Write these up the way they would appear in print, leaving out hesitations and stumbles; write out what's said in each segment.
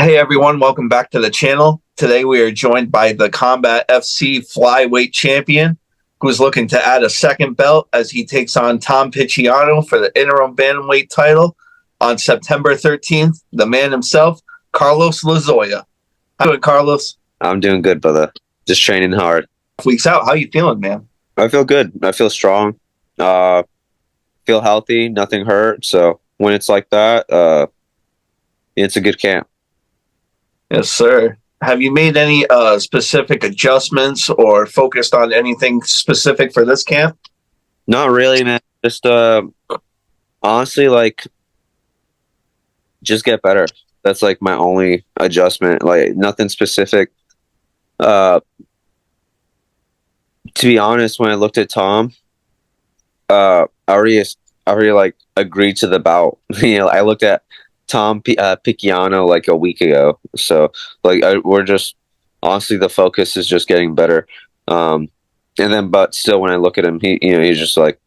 Hey everyone, welcome back to the channel. Today we are joined by the Combat FC Flyweight champion, who's looking to add a second belt as he takes on Tom Picciano for the interim bantamweight title on September 13th. The man himself, Carlos Lozoya. How you doing, Carlos? I'm doing good, brother. Just training hard. Weeks out, how you feeling, man? I feel good. I feel strong. Feel healthy. Nothing hurt. So when it's like that, it's a good camp. Yes, sir. Have you made any specific adjustments or focused on anything specific for this camp? Not really, man. Just honestly, like, just get better. That's like my only adjustment. Like nothing specific. To be honest, when I looked at Tom, I already like agreed to the bout. I looked at Tom Picciano like a week ago. So like we're just honestly the focus is just getting better. And then but still when I look at him, he's just like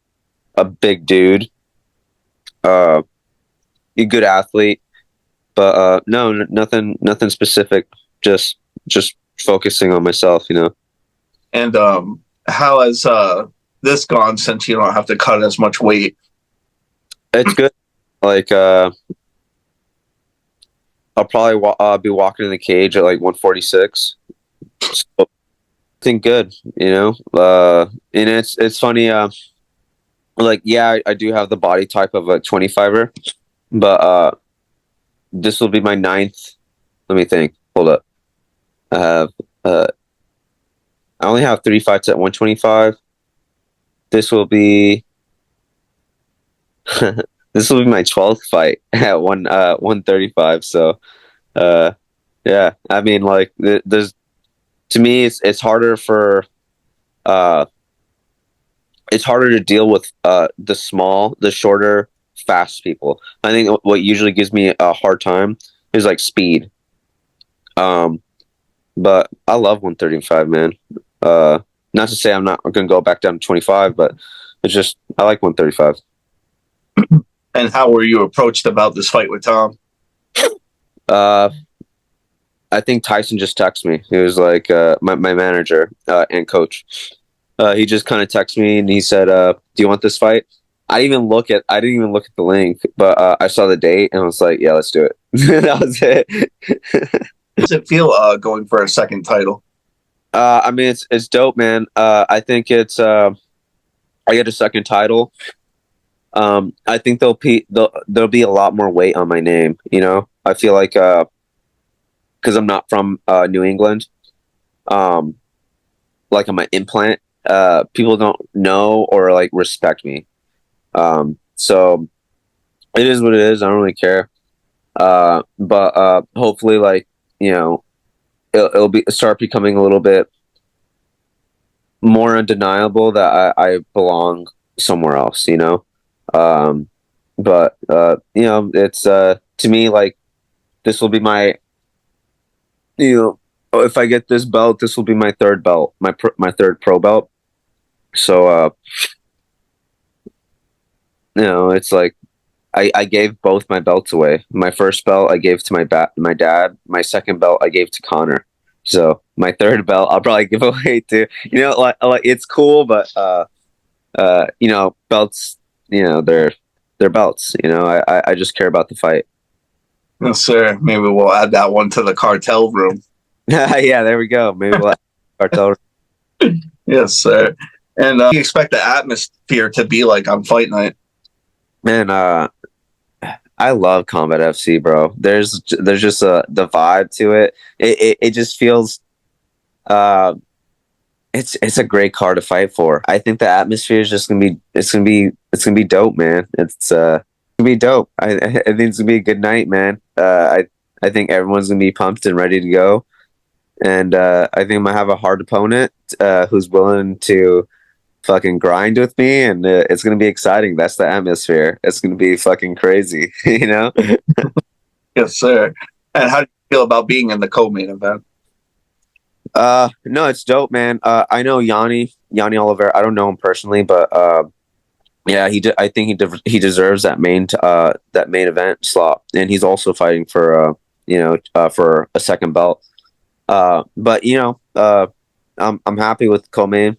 a big dude. A good athlete. But no, nothing specific. Just focusing on myself, And how has this gone since you don't have to cut as much weight? It's good. Like I'll probably be walking in the cage at like 146. So I think good, and it's funny. Like yeah, I do have the body type of a 25er, but this will be my ninth. Let me think. Hold up. I have I only have 3 fights at 125. This will be this will be my 12th fight at 135. So yeah, I mean like there's to me it's harder for it's harder to deal with the shorter, fast people. I think what usually gives me a hard time is like speed. But I love 135, man. Not to say I'm not going to go back down to 25, but it's just I like 135. And how were you approached about this fight with Tom? I think Tyson just texted me. He was like my manager and coach. He just kind of texted me and he said, "Do you want this fight?" I didn't even look at the link, but I saw the date and I was like, "Yeah, let's do it." That was it. How does it feel going for a second title? I mean, it's dope, man. I think it's I get a second title. I think there'll be a lot more weight on my name. I feel like because I'm not from New England, like I'm an implant. People don't know or like respect me. So it is what it is. I don't really care. But hopefully, like it'll start becoming a little bit more undeniable that I belong somewhere else. But it's to me like this will be my if I get this belt, this will be my third belt, my third pro belt. So it's like I gave both my belts away. My first belt I gave to my dad. My second belt I gave to Connor. So my third belt I'll probably give away to like it's cool, but belts, they're belts. I just care about the fight. Yes, sir. Maybe we'll add that one to the cartel room. Yeah, there we go. Maybe we'll add cartel. Yes, sir. And you expect the atmosphere to be like on fight night? Man, I love Combat FC, bro. There's just the vibe to it. It just feels it's a great card to fight for. I think the atmosphere is just gonna be dope, man. It's gonna be dope. I think it's gonna be a good night, man. I think everyone's gonna be pumped and ready to go, and I think I'm gonna have a hard opponent who's willing to fucking grind with me, and it's gonna be exciting. That's the atmosphere. It's gonna be fucking crazy, Yes, sir. And how do you feel about being in the co-main event? No, it's dope, man. I know Yanni Oliveira. I don't know him personally, but yeah, I think he deserves that main event slot, and he's also fighting for for a second belt. But I'm happy with co-main,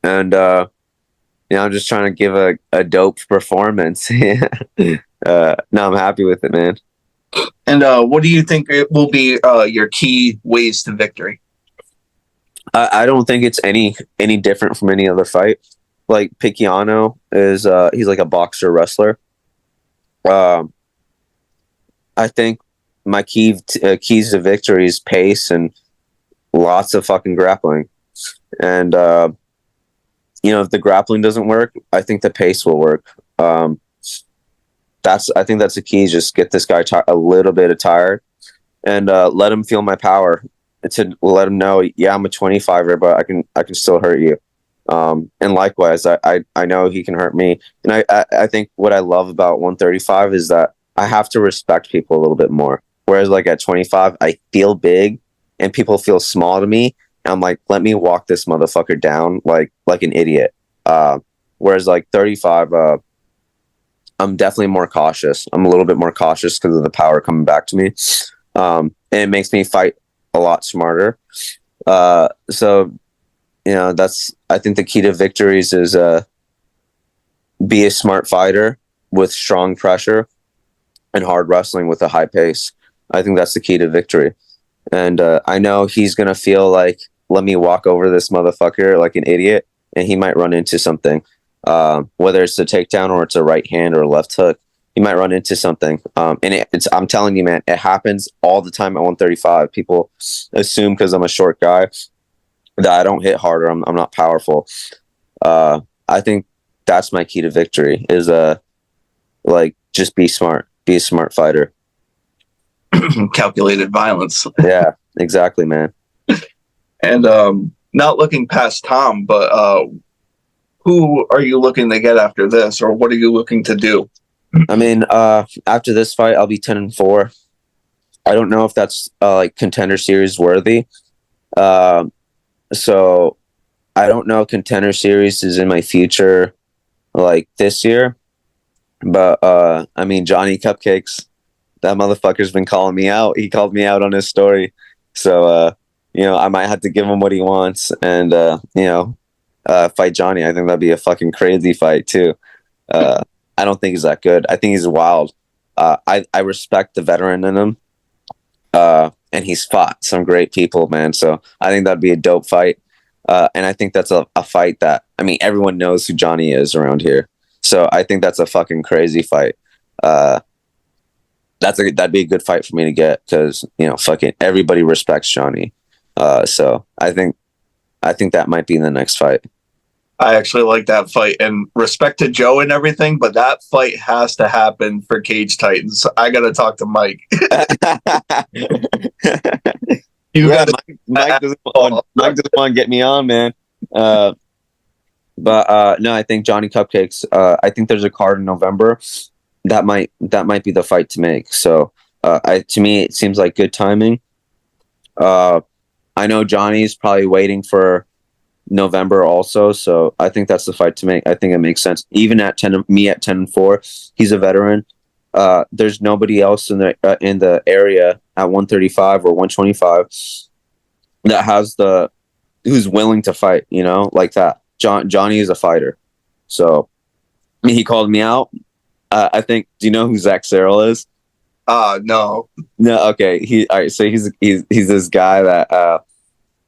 and I'm just trying to give a dope performance. No, I'm happy with it, man. And what do you think it will be your key ways to victory? I don't think it's any different from any other fight. Like Picciano is, he's like a boxer wrestler. I think my keys to victory is pace and lots of fucking grappling. And if the grappling doesn't work, I think the pace will work. I think that's the key. Just get this guy a little bit of tired, and let him feel my power. To let him know, yeah, I'm a 25er, but I can still hurt you. And likewise, I know he can hurt me. And I think what I love about 135 is that I have to respect people a little bit more. Whereas like at 25, I feel big and people feel small to me. And I'm like, let me walk this motherfucker down like an idiot. Whereas like 35, I'm definitely more cautious. I'm a little bit more cautious because of the power coming back to me. And it makes me fight a lot smarter. So I think the key to victories is be a smart fighter with strong pressure and hard wrestling with a high pace. I think that's the key to victory. And I know he's going to feel like, let me walk over this motherfucker like an idiot, and he might run into something. Whether it's a takedown or it's a right hand or a left hook, he might run into something. And I'm telling you, man, it happens all the time at 135. People assume because I'm a short guy that I don't hit harder. I'm not powerful. I think that's my key to victory is just be smart. Be a smart fighter. Calculated violence. Yeah, exactly, man. And not looking past Tom, but who are you looking to get after this, or what are you looking to do? I mean, after this fight, I'll be 10-4. I don't know if that's like contender series worthy. So I don't know if contender series is in my future like this year. But I mean, Johnny Cupcakes, that motherfucker's been calling me out. He called me out on his story. So I might have to give him what he wants and fight Johnny. I think that'd be a fucking crazy fight too. I don't think he's that good. I think he's wild. I respect the veteran in him. And he's fought some great people, man. So I think that'd be a dope fight. And I think that's a fight that, I mean, everyone knows who Johnny is around here. So I think that's a fucking crazy fight. That'd be a good fight for me to get because, fucking everybody respects Johnny. So I think that might be in the next fight. I actually like that fight, and respect to Joe and everything, but that fight has to happen for Cage Titans. I got to talk to Mike. Mike doesn't want to get me on, man. But no, I think Johnny Cupcakes. I think there's a card in November that might be the fight to make. So to me, it seems like good timing. I know Johnny's probably waiting for November also, so I think that's the fight to make. I think it makes sense. Even at 10-4, he's a veteran. There's nobody else in the area at 135 or 125 that has who's willing to fight, like that. Johnny is a fighter. So I mean, he called me out. I think, do you know who Zach Serrell is? No. No, okay. All right, so he's this guy that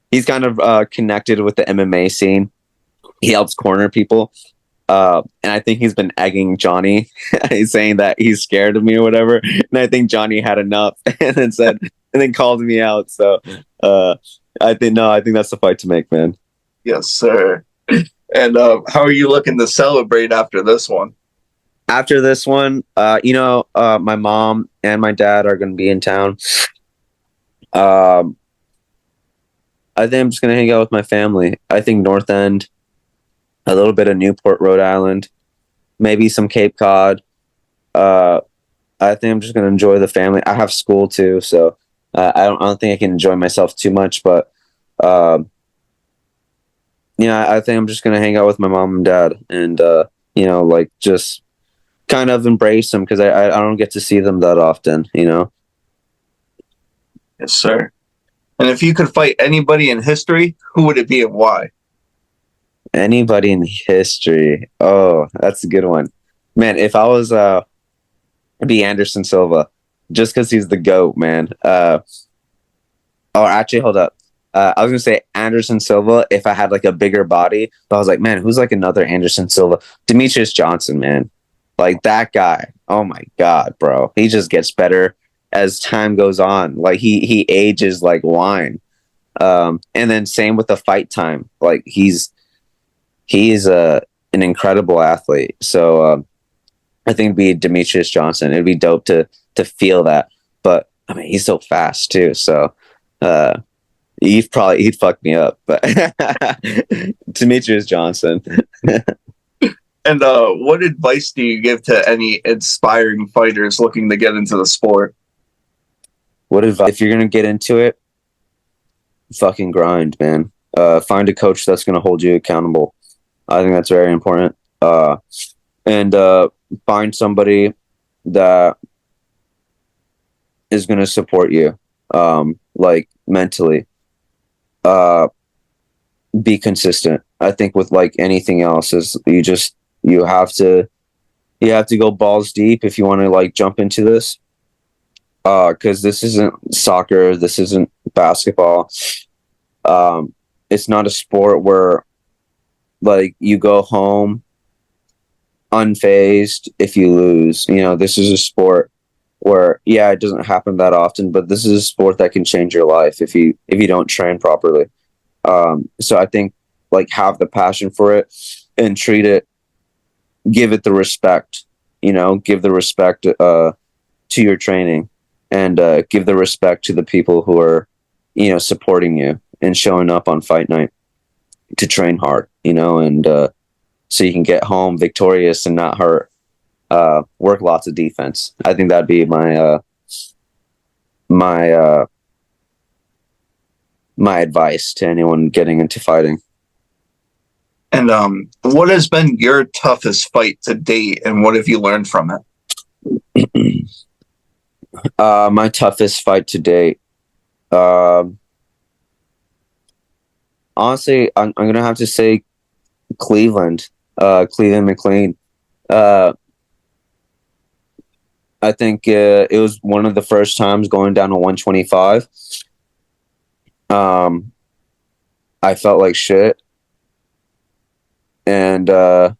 he's kind of connected with the MMA scene. He helps corner people. And I think he's been egging Johnny. He's saying that he's scared of me or whatever. And I think Johnny had enough and then called me out. So I think that's the fight to make, man. Yes, sir. And how are you looking to celebrate after this one? After this one, my mom and my dad are going to be in town. I think I'm just going to hang out with my family. I think North End, a little bit of Newport, Rhode Island, maybe some Cape Cod. I think I'm just going to enjoy the family. I have school too, so I don't think I can enjoy myself too much. But I think I'm just going to hang out with my mom and dad, and just kind of embrace them because I don't get to see them that often. Yes, sir. And if you could fight anybody in history, who would it be and why? Anybody in history? Oh, that's a good one, man. If I was it'd be Anderson Silva, just because he's the GOAT, man. Oh, actually, hold up. I was gonna say Anderson Silva if I had like a bigger body, but I was like, man, who's like another Anderson Silva? Demetrius Johnson, man. Like that guy. Oh my god, bro. He just gets better as time goes on. Like he ages like wine. And then same with the fight time. Like he's an incredible athlete. So I think it'd be Demetrius Johnson. It'd be dope to feel that. But I mean, he's so fast too. So he'd fuck me up. But Demetrius Johnson. And what advice do you give to any inspiring fighters looking to get into the sport? What advice? If you're gonna get into it, fucking grind, man. Find a coach that's gonna hold you accountable. I think that's very important. And find somebody that is going to support you, like mentally. Be consistent. I think with like anything else, is you have to go balls deep if you want to like jump into this. Because this isn't soccer, this isn't basketball. It's not a sport where like you go home unfazed if you lose. This is a sport where it doesn't happen that often, but this is a sport that can change your life if you don't train properly. So I think like have the passion for it and give it the respect. Give the respect to your training, and give the respect to the people who are supporting you and showing up on fight night to train hard. And so you can get home victorious and not hurt. Work lots of defense. I think that'd be my advice to anyone getting into fighting. And what has been your toughest fight to date, and what have you learned from it? My toughest fight to date. Honestly, I'm gonna have to say Cleveland McLean. I think it was one of the first times going down to 125. I felt like shit, and I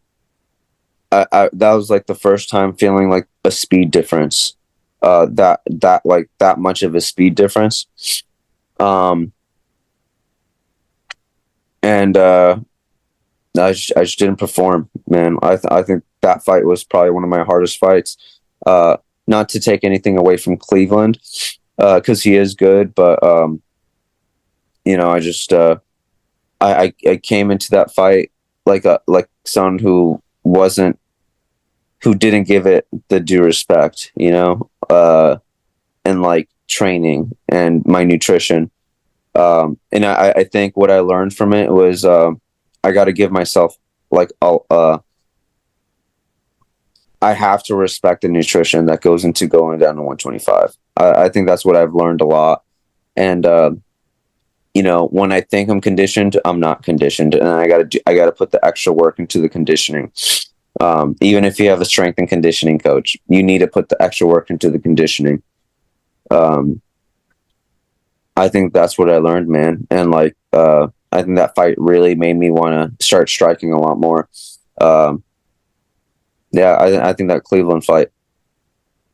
that was like the first time feeling like a speed difference. That much of a speed difference. And I just didn't perform, man. I think that fight was probably one of my hardest fights. Not to take anything away from Cleveland, because he is good, but I just I came into that fight like someone who didn't give it the due respect, and like training and my nutrition. And I think what I learned from it was I got to give myself like I have to respect the nutrition that goes into going down to 125. I think that's what I've learned a lot. And when I think I'm conditioned, I'm not conditioned, and I gotta put the extra work into the conditioning. Even if you have a strength and conditioning coach, you need to put the extra work into the conditioning. I think that's what I learned, man. And like, I think that fight really made me want to start striking a lot more. I think that Cleveland fight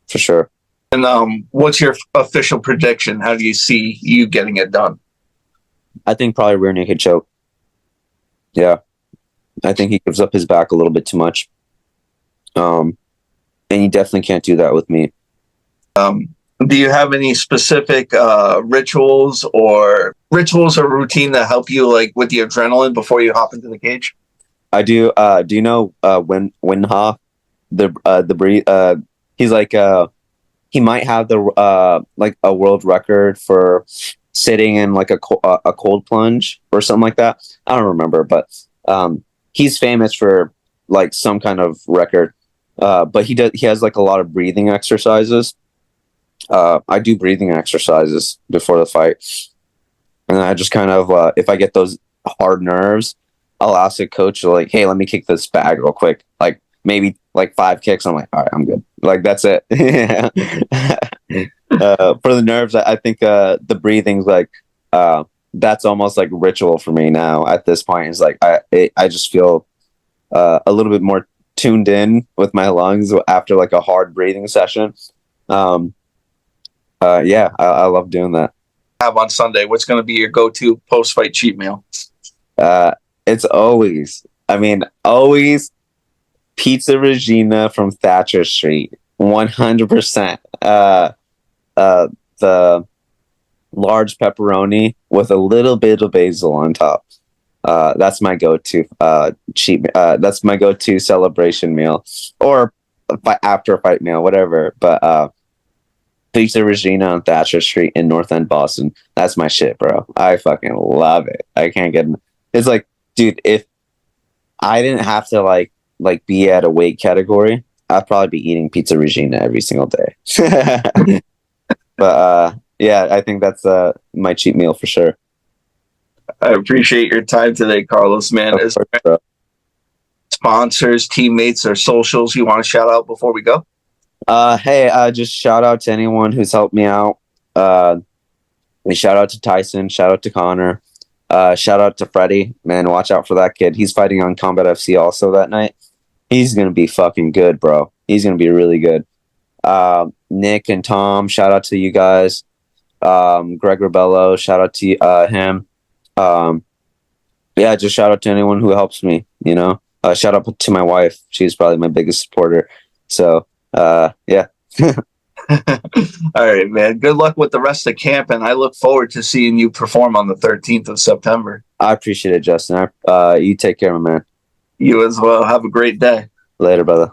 for sure. And what's your official prediction? How do you see you getting it done? I think probably rear naked choke. Yeah. I think he gives up his back a little bit too much. And you definitely can't do that with me. Do you have any specific rituals or routine that help you like with the adrenaline before you hop into the cage? I do. Do you know Winhoff? The breed. He's like he might have the like a world record for sitting in like a cold plunge or something like that. I don't remember, but he's famous for like some kind of record. But he has like a lot of breathing exercises. I do breathing exercises before the fight, and I just kind of if I get those hard nerves, I'll ask the coach like, "Hey, let me kick this bag real quick." Like maybe like 5 kicks. I'm like, "All right, I'm good." Like that's it. For the nerves, I think the breathing's like that's almost like ritual for me now. At this point, it's like I just feel a little bit more tuned in with my lungs after like a hard breathing session. Yeah, I love doing that. Have on Sunday? What's going to be your go-to post-fight cheat meal? It's always, I mean, always Pizza Regina from Thatcher Street, 100%. The large pepperoni with a little bit of basil on top. That's my go-to cheat. That's my go-to celebration meal, or after a fight meal, whatever. But Pizza Regina on Thatcher Street in North End, Boston. That's my shit, bro. I fucking love it. I can't get. It's like, dude, if I didn't have to like be at a weight category, I'd probably be eating Pizza Regina every single day. But yeah, I think that's my cheat meal for sure. I appreciate your time today, Carlos, man. Is there sponsors, teammates, or socials you want to shout out before we go? Hey, just shout out to anyone who's helped me out. Shout out to Tyson, shout out to Connor, shout out to Freddie. Man, watch out for that kid. He's fighting on Combat FC also that night. He's gonna be fucking good, bro. He's gonna be really good. Nick and Tom, shout out to you guys. Greg Rebello, shout out to him. Yeah, just shout out to anyone who helps me, you know. Shout out to my wife. She's probably my biggest supporter. So yeah. All right, man. Good luck with the rest of camp, and I look forward to seeing you perform on the 13th of September. I appreciate it, Justin. You take care, my man. You as well. Have a great day. Later, brother.